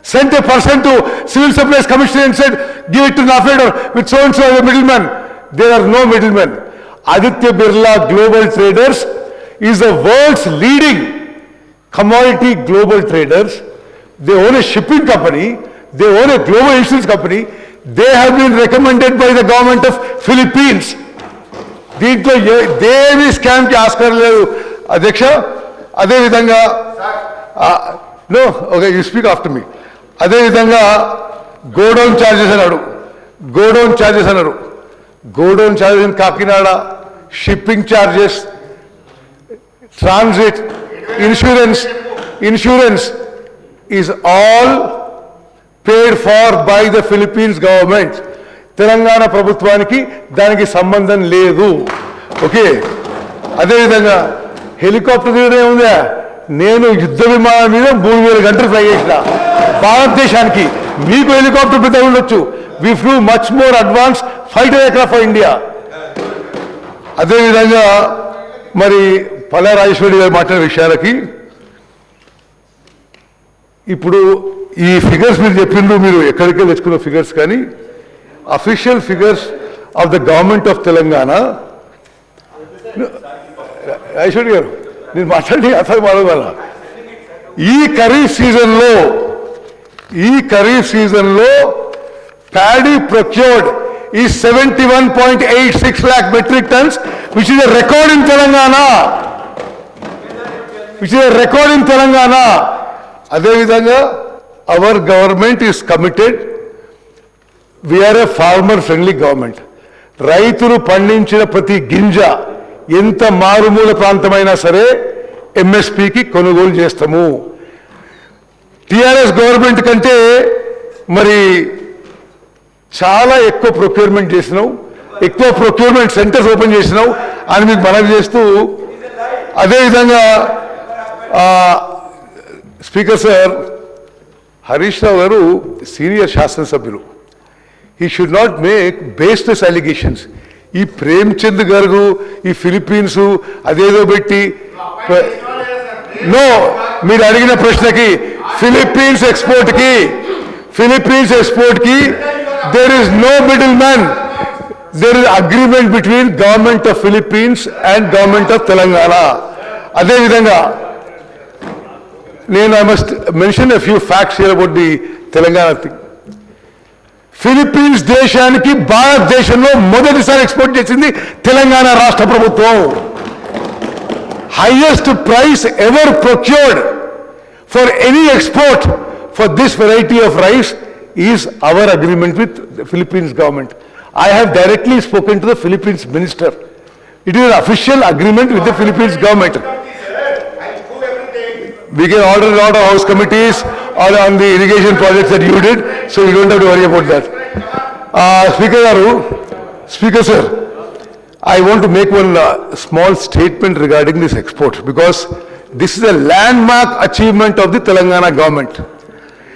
Sent a person to Civil Supplies Commission and said, give it to NAFED or with so and so as a middleman. There are no middlemen. Aditya Birla Global Traders is the world's leading commodity global traders. They own a shipping company. They own a global insurance company. They have been recommended by the government of Philippines. దీంట్లో దేవి స్కామ్కి ఆస్కారం లేదు అధ్యక్ష. అదేవిధంగా no okay you speak after me. అదేవిధంగా godown charges అన్నారు. Godown charges in Kakinada, shipping charges, transit, insurance is all paid for by the Philippines government. Telangana ప్రభుత్వానికి దానికి సంబంధం లేదు. ఓకే. అదేవిధంగా హెలికాప్టర్ దిగడం ఏముందా, నేను యుద్ధ విమానం మీద 3000 గంటలు ఫ్లై చేసిన భారతదేశానికి. మీకు హెలికాప్టర్ పెద్ద ఉండొచ్చు. We flew much more advance fighter aircraft for India. అదేవిధంగా మరి పల్లా రాజేశ్వరి గారు మాట్లాడిన విషయాలకి ఇప్పుడు ఈ ఫిగర్స్ మీరు చెప్పిండ్రు, మీరు ఎక్కడికి తెచ్చుకున్న ఫిగర్స్ కానీ official figures of the government of Telangana. Aishwarya గారు నేను మాట్లాడి అసలు మాట్లాడాల. ఈ ఖరీఫ్ సీజన్లో ప్యాడీ ప్రొక్యూర్డ్ ఈ 71.86 lakh metric tons, which is a record in Telangana. అదేవిధంగా our government is committed. We are a farmer friendly government. రైతులు పండించిన ప్రతి గింజ ఎంత మారుమూల ప్రాంతమైనా సరే ఎంఎస్పికి కొనుగోలు చేస్తాము. టిఆర్ఎస్ గవర్నమెంట్ కంటే మరి చాలా ఎక్కువ ప్రొక్యూర్మెంట్ చేసినావు, ఎక్కువ ప్రొక్యూర్మెంట్ సెంటర్స్ ఓపెన్ చేసినావు అని మీకు మనవి చేస్తూ, అదేవిధంగా స్పీకర్ సార్ హరీష్ రావు గారు సీనియర్ శాసనసభ్యులు. He should not make baseless allegations. ఈ ప్రేమ్చంద్ గారు ఈ ఫిలిప్పీన్స్ అదేదో పెట్టి నో, మీరు అడిగిన ప్రశ్నకి ఫిలిప్పీన్స్ ఎక్స్పోర్ట్ కి there is no middle man. There is agreement between government of Philippines and government of Telangana. అదేవిధంగా I must mention a few facts here about the Telangana thing. Philippines దేశానికి భారతదేశంలో మొదటిసారి ఎక్స్పోర్ట్ చేసింది తెలంగాణ రాష్ట్ర ప్రభుత్వం. Highest price ever procured for any export for this variety of rice is our agreement with Philippines government. I have directly spoken to the Philippines minister. It is an official agreement with the Philippines government. We can order a lot of house committees on the irrigation projects that you did, so you don't have to worry about that. Speaker sir, I want to make one small statement regarding this export, because this is a landmark achievement of the Telangana government.